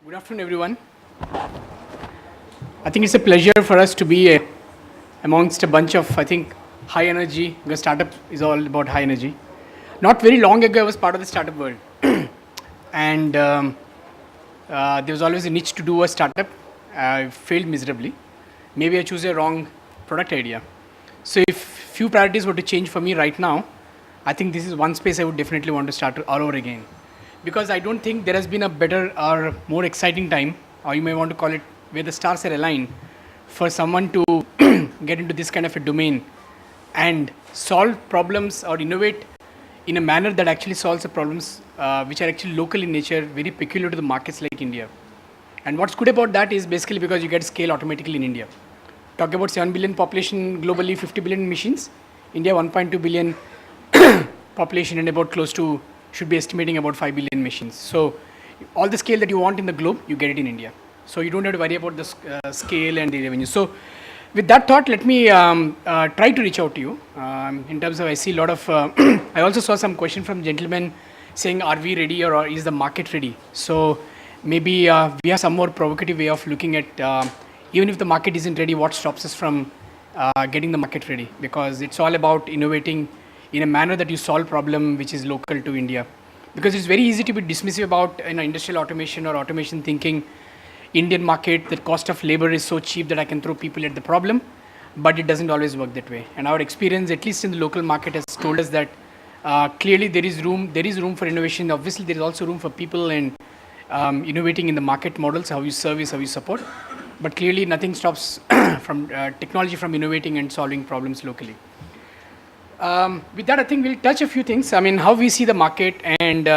Good afternoon, everyone. I think it's a pleasure for us to be amongst a bunch of, high energy, because startup is all about high energy. Not very long ago, I was part of the startup world. And there was always a niche to do a startup. I failed miserably. Maybe I choose a wrong product idea. So if few priorities were to change for me right now, I think this is one space I would definitely want to start all over again. Because I don't think there has been a better or more exciting time, or you may want to call it where the stars are aligned, for someone to get into this kind of a domain and solve problems or innovate in a manner that actually solves the problems which are actually local in nature, very peculiar to the markets like India. And what's good about that is basically because you get scale automatically in India. Talk about 7 billion population globally, 50 billion machines. India 1.2 billion population and about close to, should be estimating about 5 billion machines. So all the scale that you want in the globe, you get it in India. So you don't have to worry about the scale and the revenue. So with that thought, let me try to reach out to you. In terms of, I see a lot of, I also saw some question from gentlemen saying, are we ready or is the market ready? So maybe we have some more provocative way of looking at, even if the market isn't ready, what stops us from getting the market ready? Because it's all about innovating in a manner that you solve problem which is local to India. Because it's very easy to be dismissive about industrial automation or automation thinking. Indian market, the cost of labor is so cheap that I can throw people at the problem, but it doesn't always work that way. And our experience, at least in the local market, has told us that clearly there is room for innovation. Obviously, there is also room for people and innovating in the market models, how you service, how you support. But clearly, nothing stops from technology from innovating and solving problems locally. With that, I think we'll touch a few things. I mean, how we see the market, and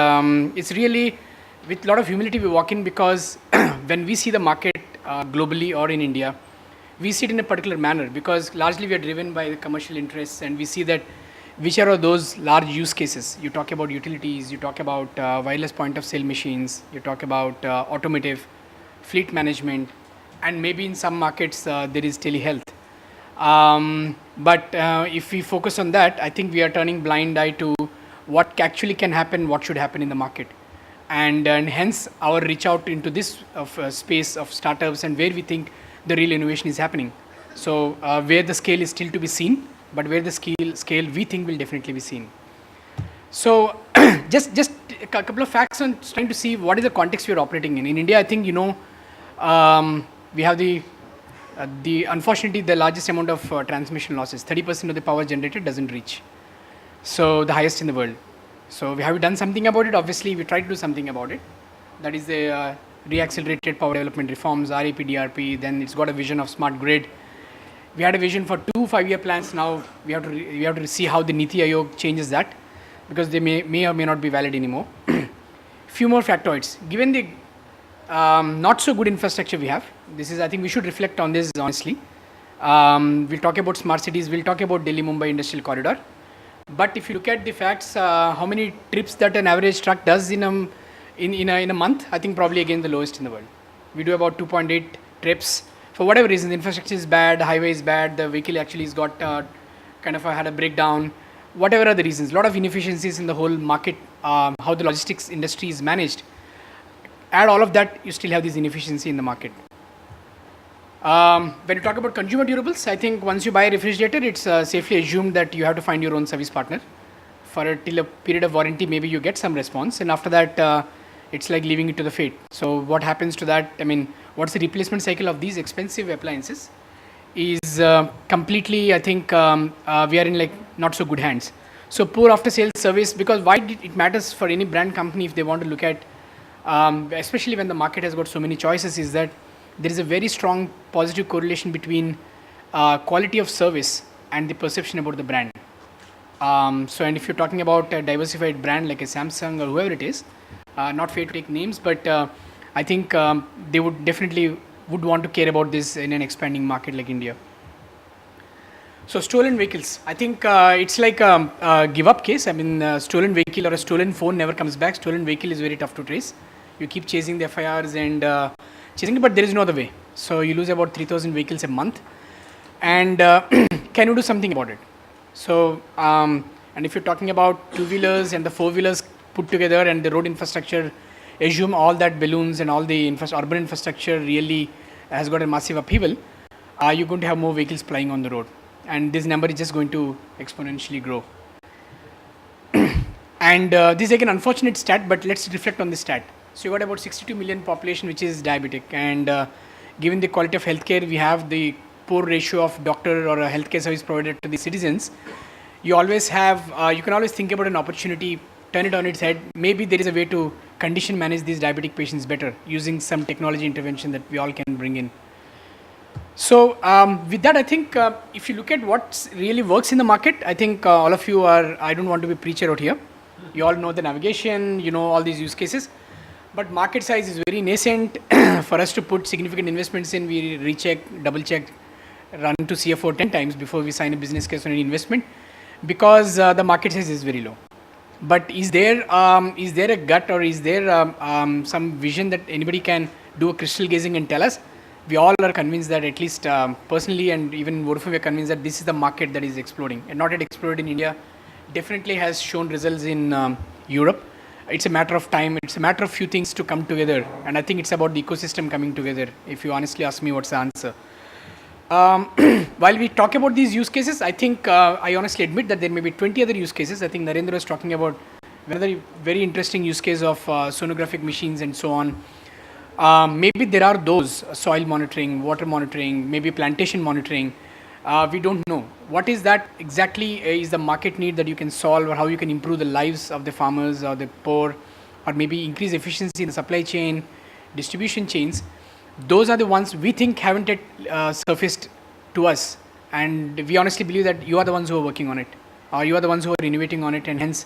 it's really with a lot of humility we walk in, because when we see the market globally or in India, we see it in a particular manner, because largely we are driven by the commercial interests, and we see that which are those large use cases. You talk about utilities, you talk about wireless point of sale machines, you talk about automotive, fleet management, and maybe in some markets there is telehealth. But if we focus on that, I think we are turning blind eye to what actually can happen, what should happen in the market. And hence our reach out into this space of startups and where we think the real innovation is happening. So where the scale is still to be seen, but where the scale we think will definitely be seen. So just a couple of facts on trying to see what is the context we are operating in. In India, I think, we have unfortunately the largest amount of transmission losses. 30% of the power generated doesn't reach. So the highest in the world. So we have done something about it. Obviously, we tried to do something about it. That is the reaccelerated power development reforms, RAP, DRP. Then it's got a vision of smart grid. We had a vision for 2 5-year plans. Now we have to see how the Niti Aayog changes that, because they may or may not be valid anymore. Few more factoids. Given the not so good infrastructure we have, I think we should reflect on this honestly. We'll talk about smart cities. We'll talk about Delhi-Mumbai industrial corridor. But if you look at the facts, how many trips that an average truck does in a month, I think probably again the lowest in the world. We do about 2.8 trips. For whatever reason, the infrastructure is bad, the highway is bad, the vehicle actually has got had a breakdown. Whatever are the reasons, a lot of inefficiencies in the whole market, how the logistics industry is managed. Add all of that, you still have this inefficiency in the market. When you talk about consumer durables, I think once you buy a refrigerator, it's safely assumed that you have to find your own service partner. Till a period of warranty, maybe you get some response, and after that, it's like leaving it to the fate. So what happens to that? I mean, what's the replacement cycle of these expensive appliances? Is completely, I think, we are in like not so good hands. So poor after sales service, because why it matters for any brand company if they want to look at, especially when the market has got so many choices, is that there is a very strong positive correlation between quality of service and the perception about the brand. And if you're talking about a diversified brand like a Samsung or whoever it is, not fair to take names, but I think they would definitely want to care about this in an expanding market like India. So stolen vehicles, I think it's like a give-up case. I mean, stolen vehicle or a stolen phone never comes back. Stolen vehicle is very tough to trace. You keep chasing the FIRs and chasing it, but there is no other way. So you lose about 3,000 vehicles a month. And can you do something about it? So, and if you're talking about two-wheelers and the four-wheelers put together and the road infrastructure assume all that balloons and all the urban infrastructure really has got a massive upheaval, you're going to have more vehicles plying on the road, and this number is just going to exponentially grow. And this is like an unfortunate stat, but let's reflect on this stat. So you got about 62 million population which is diabetic, and given the quality of healthcare, we have the poor ratio of doctor or a healthcare service provided to the citizens. You always have, you can always think about an opportunity, turn it on its head. Maybe there is a way to condition manage these diabetic patients better using some technology intervention that we all can bring in. So with that, I think if you look at what really works in the market, I think all of you are, I don't want to be preacher out here. You all know the navigation, you know all these use cases. But market size is very nascent. For us to put significant investments in, we recheck, double check, run to CFO 10 times before we sign a business case on any investment, because the market size is very low. But is there a gut, or is there some vision that anybody can do a crystal gazing and tell us? We all are convinced that, at least personally and even Vodafone, we are convinced that this is the market that is exploding, and not yet exploded in India. Definitely has shown results in Europe. It's a matter of time. It's a matter of few things to come together, and I think it's about the ecosystem coming together. If you honestly ask me, what's the answer? While we talk about these use cases, I think I honestly admit that there may be 20 other use cases. I think Narendra was talking about another very interesting use case of sonographic machines and so on. Maybe there are those soil monitoring, water monitoring, maybe plantation monitoring. We don't know. What is that exactly is the market need that you can solve, or how you can improve the lives of the farmers or the poor, or maybe increase efficiency in the supply chain, distribution chains. Those are the ones we think haven't yet surfaced to us, and we honestly believe that you are the ones who are working on it, or you are the ones who are innovating on it, and hence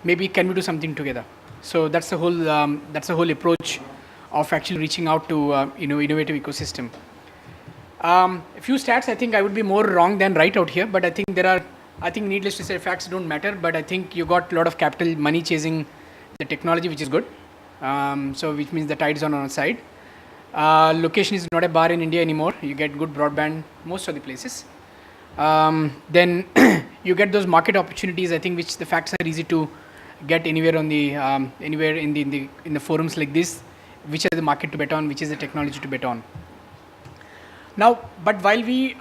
maybe can we do something together. So that's the whole approach of actually reaching out to innovative ecosystem. A few stats. I think I would be more wrong than right out here, but I think needless to say, facts don't matter. But I think you got a lot of capital money chasing the technology, which is good. So which means the tide is on our side. Location is not a bar in India anymore. You get good broadband most of the places. Then you get those market opportunities, I think, which the facts are easy to get anywhere on the anywhere in the forums like this. Which is the market to bet on? Which is the technology to bet on? Now, but while we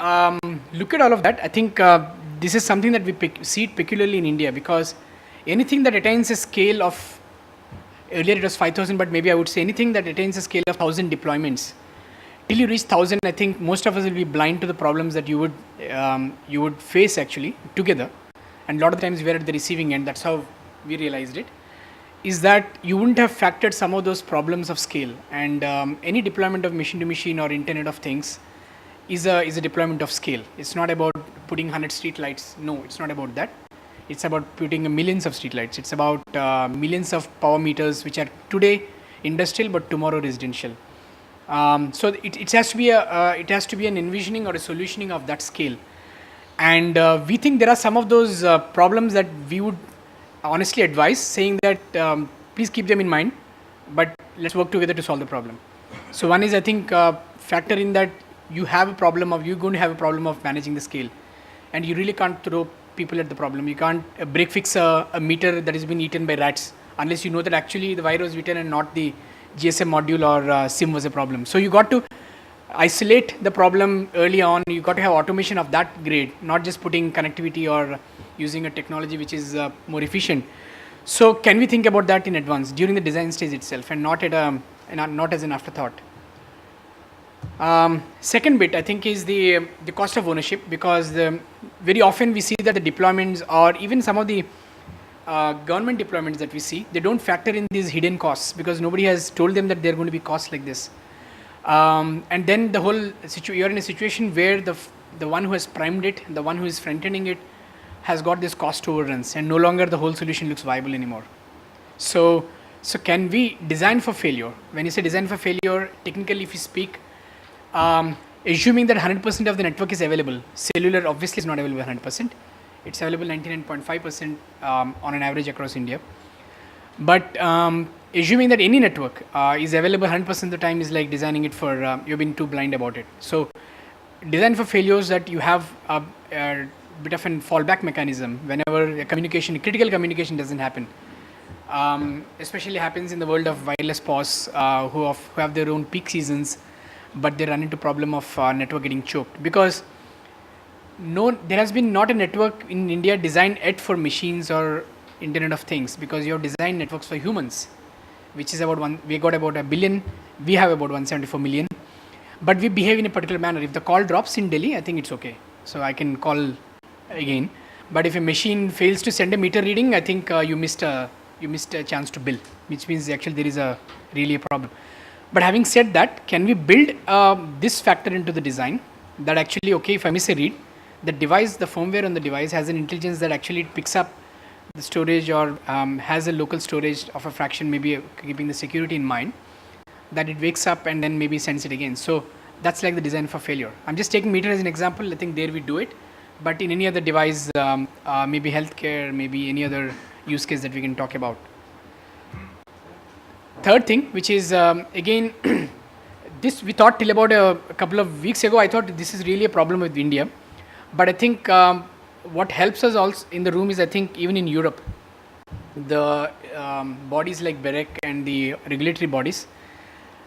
look at all of that, I think this is something that we see it peculiarly in India, because anything that attains a scale of, earlier it was 5,000, but maybe I would say anything that attains a scale of 1,000 deployments, till you reach 1,000, I think most of us will be blind to the problems that you would face actually together. And a lot of times we are at the receiving end. That's how we realized it. Is that you wouldn't have factored some of those problems of scale, and any deployment of machine to machine or Internet of Things is a deployment of scale. It's not about putting 100 street lights. No, it's not about that. It's about putting millions of street lights. It's about millions of power meters, which are today industrial but tomorrow residential. So it has to be an envisioning or a solutioning of that scale. And we think there are some of those problems that we would honestly advise, saying that please keep them in mind, but let's work together to solve the problem. So one is, I think, factor in that you're going to have a problem of managing the scale, and you really can't throw people at the problem. You can't break fix a meter that has been eaten by rats unless you know that actually the wire was eaten and not the GSM module or SIM was a problem. So you got to isolate the problem early on. You got to have automation of that grade, not just putting connectivity or using a technology which is more efficient. So can we think about that in advance during the design stage itself, and not as an afterthought? Second bit, I think, is the cost of ownership, because very often we see that the deployments, or even some of the government deployments that we see, they don't factor in these hidden costs, because nobody has told them that there are going to be costs like this. And then the whole you're in a situation where the one who has primed it, the one who is front-ending it, has got this cost overruns, and no longer the whole solution looks viable anymore. So can we design for failure? When you say design for failure, technically if you speak, assuming that 100% of the network is available, cellular obviously is not available 100%. It's available 99.5% on an average across India. But assuming that any network is available 100% of the time is like designing it for, you've been too blind about it. So design for failures, that you have a bit of a fallback mechanism whenever critical communication doesn't happen. Especially happens in the world of wireless POS, who have their own peak seasons, but they run into problem of network getting choked because no, there has been not a network in India designed yet for machines or Internet of Things, because you have designed networks for humans, which is about one. We got about a billion. We have about 174 million, but we behave in a particular manner. If the call drops in Delhi, I think it's okay, so I can call again. But if a machine fails to send a meter reading, I think you missed a chance to bill, which means actually there is a really a problem. But having said that, can we build this factor into the design that actually, okay, if I miss a read, the device, the firmware on the device has an intelligence that actually it picks up the storage or has a local storage of a fraction, maybe keeping the security in mind, that it wakes up and then maybe sends it again. So that's like the design for failure. I'm just taking meter as an example. I think there we do it, but in any other device, maybe healthcare, maybe any other use case that we can talk about. Third thing, which is again, this we thought till about a couple of weeks ago, I thought this is really a problem with India. But I think what helps us also in the room is, I think even in Europe, the bodies like BEREC and the regulatory bodies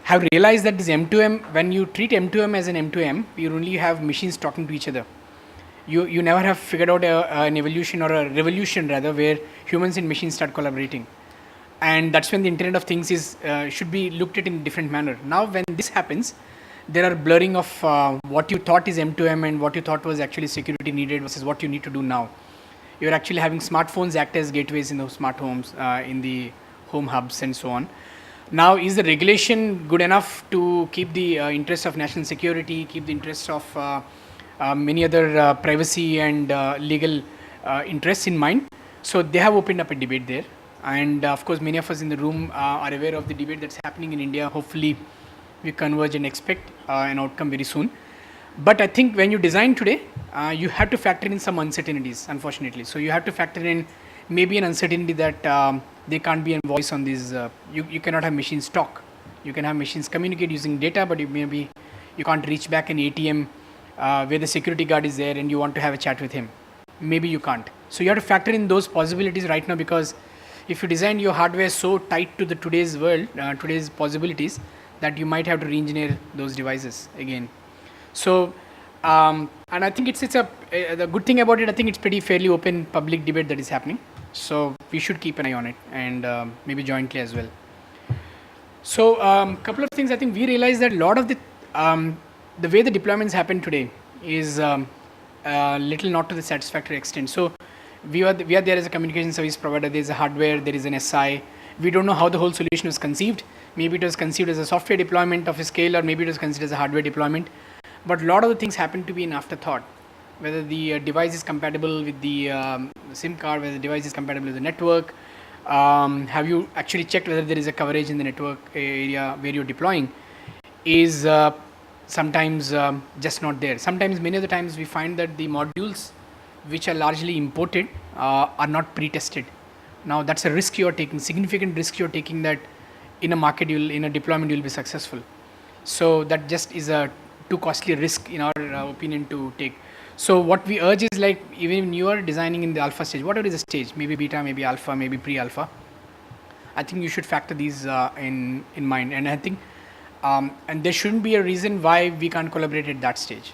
have realized that this M2M, when you treat M2M as an M2M, you only have machines talking to each other. You never have figured out an evolution or a revolution rather, where humans and machines start collaborating. And that's when the Internet of Things is should be looked at in a different manner. Now when this happens, there are blurring of what you thought is M2M and what you thought was actually security needed versus what you need to do now. You're actually having smartphones act as gateways in those smart homes, in the home hubs and so on. Now, is the regulation good enough to keep the interests of national security, keep the interests of many other privacy and legal interests in mind? So they have opened up a debate there. And of course, many of us in the room are aware of the debate that's happening in India. Hopefully, we converge and expect an outcome very soon. But I think when you design today, you have to factor in some uncertainties, unfortunately. So you have to factor in maybe an uncertainty that there can't be a voice on these. You cannot have machines talk. You can have machines communicate using data, but you can't reach back an ATM where the security guard is there and you want to have a chat with him. Maybe you can't. So you have to factor in those possibilities right now, because if you design your hardware so tight to the today's world, today's possibilities, that you might have to re-engineer those devices again. So, and I think it's the good thing about it, I think it's pretty fairly open public debate that is happening. So we should keep an eye on it, and maybe jointly as well. So couple of things, I think we realize that a lot of the way the deployments happen today is little not to the satisfactory extent. So we are there as a communication service provider. There is a hardware, there is an SI. We don't know how the whole solution was conceived. Maybe it was conceived as a software deployment of a scale, or maybe it was considered as a hardware deployment. But a lot of the things happen to be an afterthought. Whether the device is compatible with the SIM card, whether the device is compatible with the network. Have you actually checked whether there is a coverage in the network area where you're deploying? Is sometimes just not there. Sometimes, many of the times, we find that the modules which are largely imported are not pre-tested. Now that's a risk you're taking, significant risk you're taking, that in a market, in a deployment, you'll be successful. So that just is a too costly risk in our opinion to take. So what we urge is, like, even when you are designing in the alpha stage, whatever is the stage, maybe beta, maybe alpha, maybe pre-alpha, I think you should factor these in mind. And I think, and there shouldn't be a reason why we can't collaborate at that stage,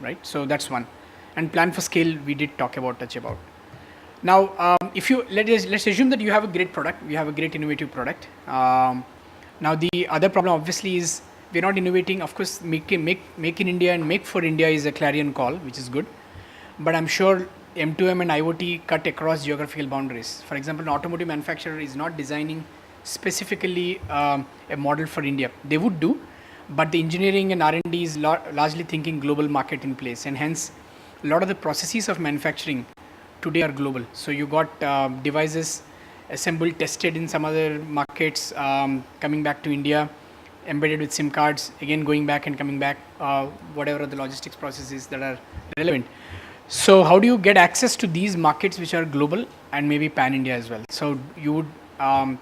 right? So that's one. And plan for scale, we did touch about. Now, if you let's assume that you have a great product, you have a great innovative product. Now the other problem obviously is we're not innovating. Of course, make in India and make for India is a clarion call, which is good. But I'm sure M2M and IoT cut across geographical boundaries. For example, an automotive manufacturer is not designing specifically a model for India. They would do, but the engineering and R&D is largely thinking global market in place, and hence a lot of the processes of manufacturing today are global. So you got devices assembled, tested in some other markets, coming back to India, embedded with SIM cards, again going back and coming back, whatever are the logistics processes that are relevant. So how do you get access to these markets which are global and maybe pan-India as well? So you would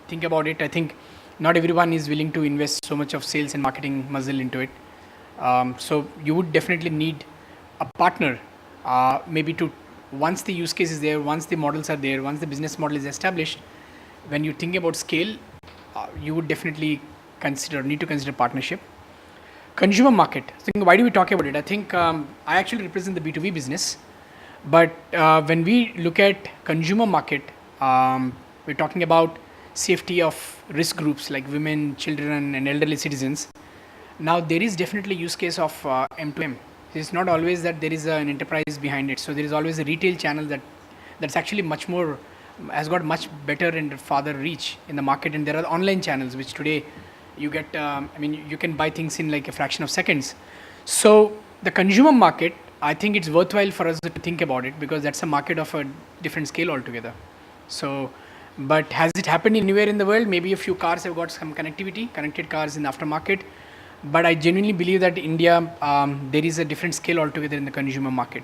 think about it. I think not everyone is willing to invest so much of sales and marketing muscle into it. So you would definitely need a partner, maybe to, once the use case is there, once the models are there, once the business model is established, when you think about scale, you would definitely need to consider partnership. Consumer market. So why do we talk about it? I think I actually represent the B2B business, but when we look at consumer market, we're talking about safety of risk groups like women, children, and elderly citizens. Now there is definitely use case of M2M. It's not always that there is an enterprise behind it. So there is always a retail channel that's actually much more has got much better and farther reach in the market, and there are online channels which today you get. You can buy things in like a fraction of seconds. So the consumer market, I think it's worthwhile for us to think about it because that's a market of a different scale altogether. So, but has it happened anywhere in the world? Maybe a few cars have got some connectivity, connected cars in the aftermarket. But I genuinely believe that India, there is a different scale altogether in the consumer market.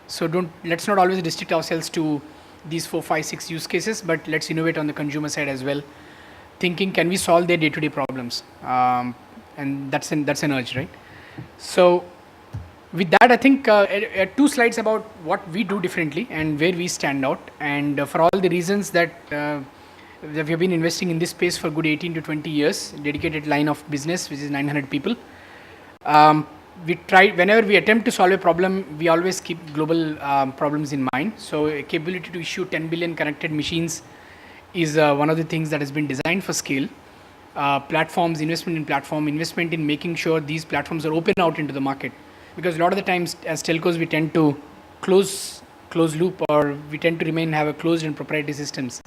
So let's not always restrict ourselves to these 4, 5, 6 use cases, but let's innovate on the consumer side as well. Thinking, can we solve their day-to-day problems? And that's an urge, right? So with that, I think 2 slides about what we do differently and where we stand out. And for all the reasons that we have been investing in this space for good 18 to 20 years, dedicated line of business, which is 900 people. We try, whenever we attempt to solve a problem, we always keep global problems in mind. So a capability to issue 10 billion connected machines is one of the things that has been designed for scale. Platforms, investment in making sure these platforms are open out into the market. Because a lot of the times as telcos, we tend to close loop, or we tend to have a closed and proprietary systems.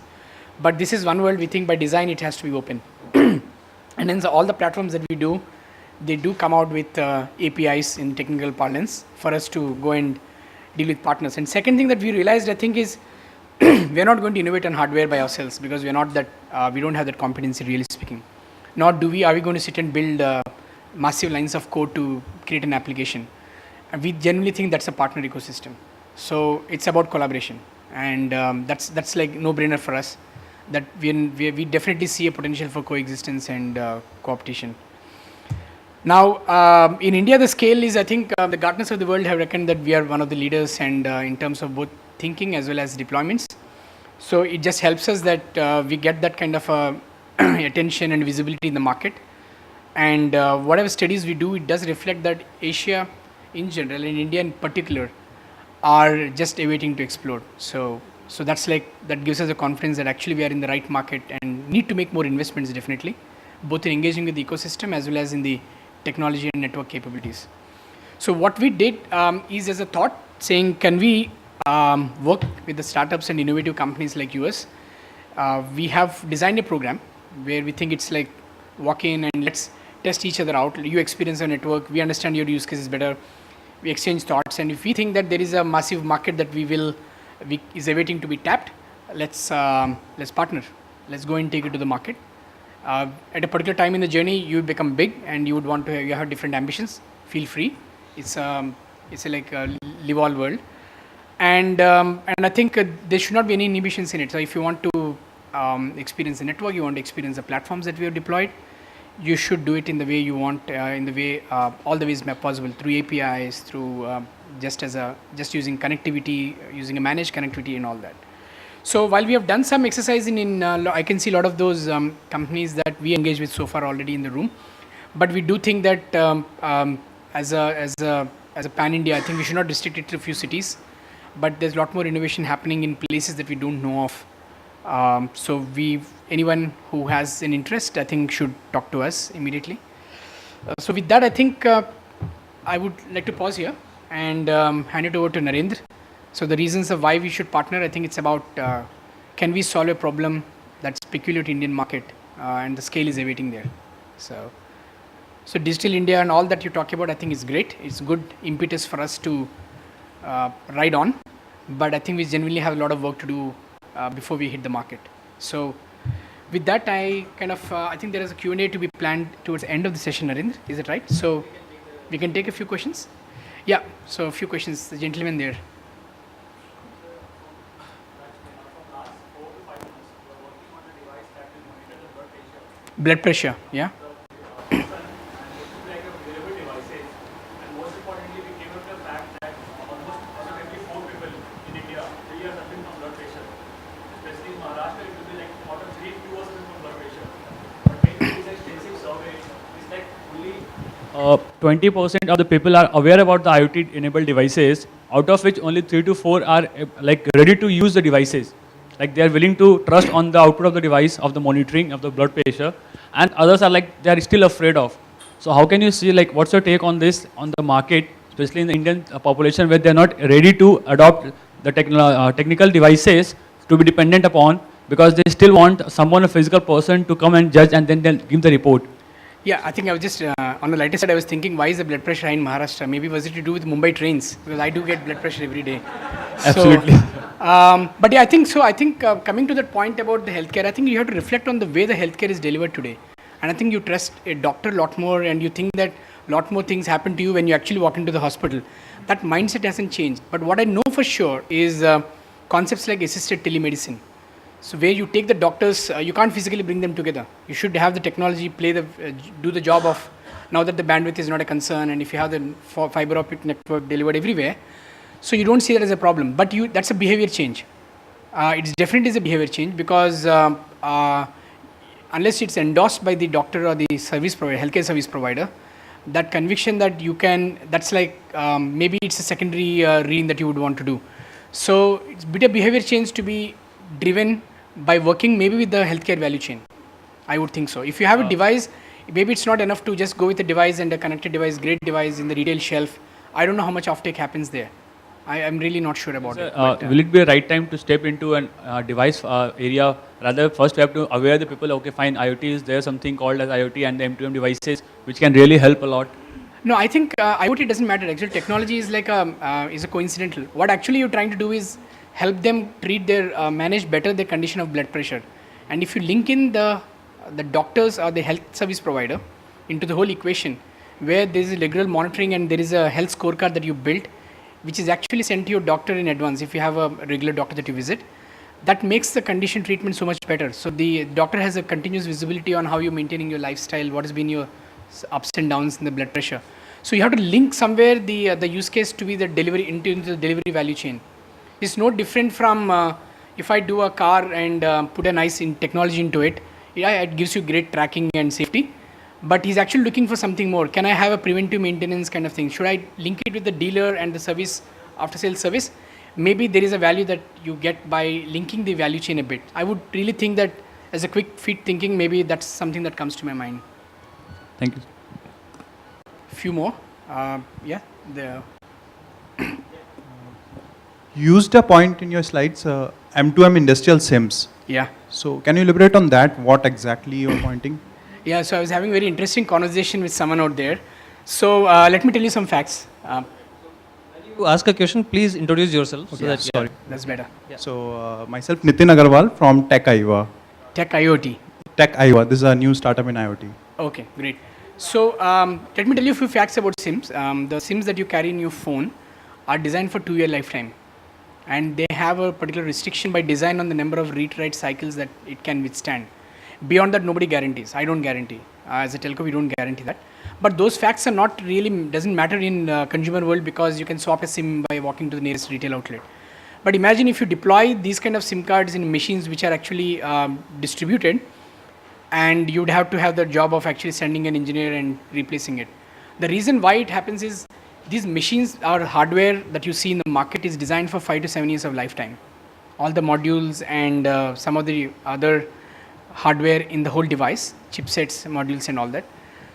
But this is one world. We think by design it has to be open. And hence all the platforms that we do, they do come out with APIs in technical parlance for us to go and deal with partners. And second thing that we realized, I think, is we're not going to innovate on hardware by ourselves because we're not that, we don't have that competency, really speaking. Nor are we going to sit and build massive lines of code to create an application. And we generally think that's a partner ecosystem. So it's about collaboration. And that's like no-brainer for us. That we definitely see a potential for coexistence and co-optation. Now, in India, the scale is, I think, the Gartners of the world have reckoned that we are one of the leaders, and in terms of both thinking as well as deployments. So it just helps us that we get that kind of attention and visibility in the market. And whatever studies we do, it does reflect that Asia in general and India in particular are just awaiting to explode. So that's that gives us a confidence that actually we are in the right market and need to make more investments, definitely, both in engaging with the ecosystem as well as in the technology and network capabilities. So what we did is, as a thought, saying, can we work with the startups and innovative companies like yours? We have designed a program where we think it's like walk in and let's test each other out. You experience our network, we understand your use cases better, we exchange thoughts, and if we think that there is a massive market that is awaiting to be tapped, let's partner. Let's go and take it to the market. At a particular time in the journey, you become big and you would want to you have different ambitions. Feel free. It's like a live all world, and I think there should not be any inhibitions in it. So if you want to experience the network, you want to experience the platforms that we have deployed, you should do it in the way you want, in the way all the ways possible, through APIs, through just using connectivity, using a managed connectivity and all that. So while we have done some exercise I can see a lot of those companies that we engage with so far already in the room, but we do think that as a pan-India, I think we should not restrict it to a few cities, but there's a lot more innovation happening in places that we don't know of. So anyone who has an interest, I think, should talk to us immediately. So with that, I think I would like to pause here and hand it over to Narendra. So the reasons of why we should partner, I think it's about can we solve a problem that's peculiar to Indian market, and the scale is awaiting there. So Digital India and all that you talk about, I think is great. It's good impetus for us to ride on, but I think we genuinely have a lot of work to do before we hit the market. So with that, I think there is a Q&A to be planned towards the end of the session, Narendra. Is it right? So we can take a few questions. Yeah. So a few questions. The gentleman there. Blood pressure, yeah. 20% of the people are aware about the IoT enabled devices, out of which only 3 to 4 are like ready to use the devices. Like they are willing to trust on the output of the device, of the monitoring of the blood pressure, and others are like they are still afraid of. So how can you see, like, what's your take on this, on the market, especially in the Indian population where they are not ready to adopt the technical devices to be dependent upon, because they still want someone, a physical person, to come and judge and then they'll give the report. Yeah, I think I was just on the lighter side. I was thinking, why is the blood pressure high in Maharashtra? Maybe was it to do with Mumbai trains? Because I do get blood pressure every day. Absolutely. But yeah, I think so. I think coming to that point about the healthcare, I think you have to reflect on the way the healthcare is delivered today. And I think you trust a doctor a lot more, and you think that a lot more things happen to you when you actually walk into the hospital. That mindset hasn't changed. But what I know for sure is concepts like assisted telemedicine. So where you take the doctors, you can't physically bring them together. You should have the technology do the job of, now that the bandwidth is not a concern, and if you have the fiber optic network delivered everywhere, so you don't see that as a problem. But that's a behavior change. It's definitely is a behavior change, because unless it's endorsed by the doctor or the service provider, healthcare service provider, that conviction that you can, that's like maybe it's a secondary reading that you would want to do. So it's a bit of behavior change to be driven by working maybe with the healthcare value chain. I would think so. If you have a device, maybe it's not enough to just go with a device and a connected device, great device in the retail shelf. I don't know how much offtake happens there. I'm really not sure about it. Will it be a right time to step into a device area? Rather, first we have to aware the people, okay, fine, IoT is there, something called as IoT and the M2M devices, which can really help a lot. No, I think IoT doesn't matter. Actually, technology is like is a coincidental. What actually you're trying to do is help them treat their, manage better their condition of blood pressure. And if you link in the doctors or the health service provider into the whole equation, where there is a regular monitoring and there is a health scorecard that you built, which is actually sent to your doctor in advance if you have a regular doctor that you visit, that makes the condition treatment so much better. So the doctor has a continuous visibility on how you're maintaining your lifestyle, what has been your ups and downs in the blood pressure. So you have to link somewhere the use case to be the delivery into the delivery value chain. It's no different from if I do a car and put a nice technology into it, it gives you great tracking and safety. But he's actually looking for something more. Can I have a preventive maintenance kind of thing? Should I link it with the dealer and the service, after sales service? Maybe there is a value that you get by linking the value chain a bit. I would really think that as a quick feet thinking, maybe that's something that comes to my mind. Thank you. Few more. Yeah. You used a point in your slides, M2M industrial SIMs. Yeah. So can you elaborate on that? What exactly you're pointing? Yeah, so I was having a very interesting conversation with someone out there. So let me tell you some facts. To ask a question, please introduce yourself. Okay, So that, sorry. That's better. Yeah. So myself Nitin Agarwal from Tech Iowa. Tech IoT. Tech Iowa, this is a new startup in IoT. Okay, great. So let me tell you a few facts about SIMs. The SIMs that you carry in your phone are designed for 2-year lifetime. And they have a particular restriction by design on the number of read-write cycles that it can withstand. Beyond that, nobody guarantees. I don't guarantee. As a telco, we don't guarantee that. But those facts are not really, doesn't matter in consumer world, because you can swap a SIM by walking to the nearest retail outlet. But imagine if you deploy these kind of SIM cards in machines which are actually distributed, and you'd have to have the job of actually sending an engineer and replacing it. The reason why it happens is these machines, our hardware that you see in the market is designed for 5 to 7 years of lifetime. All the modules and some of the other hardware in the whole device, chipsets, modules and all that.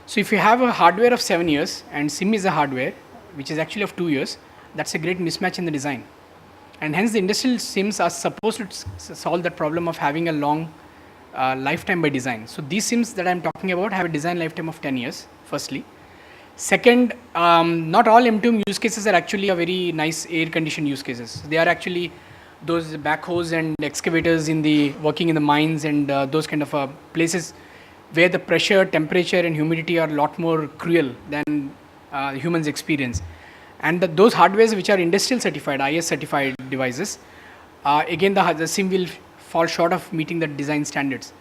So if you have a hardware of 7 years and SIM is a hardware which is actually of 2 years, that's a great mismatch in the design. And hence the industrial SIMs are supposed to solve that problem of having a long lifetime by design. So these SIMs that I'm talking about have a design lifetime of 10 years, firstly. Second, not all M2M use cases are actually a very nice air-conditioned use cases. They are actually those backhoes and excavators working in the mines and those kind of places where the pressure, temperature and humidity are a lot more cruel than humans experience. And those hardwares which are industrial certified, IS certified devices, again the SIM will fall short of meeting the design standards.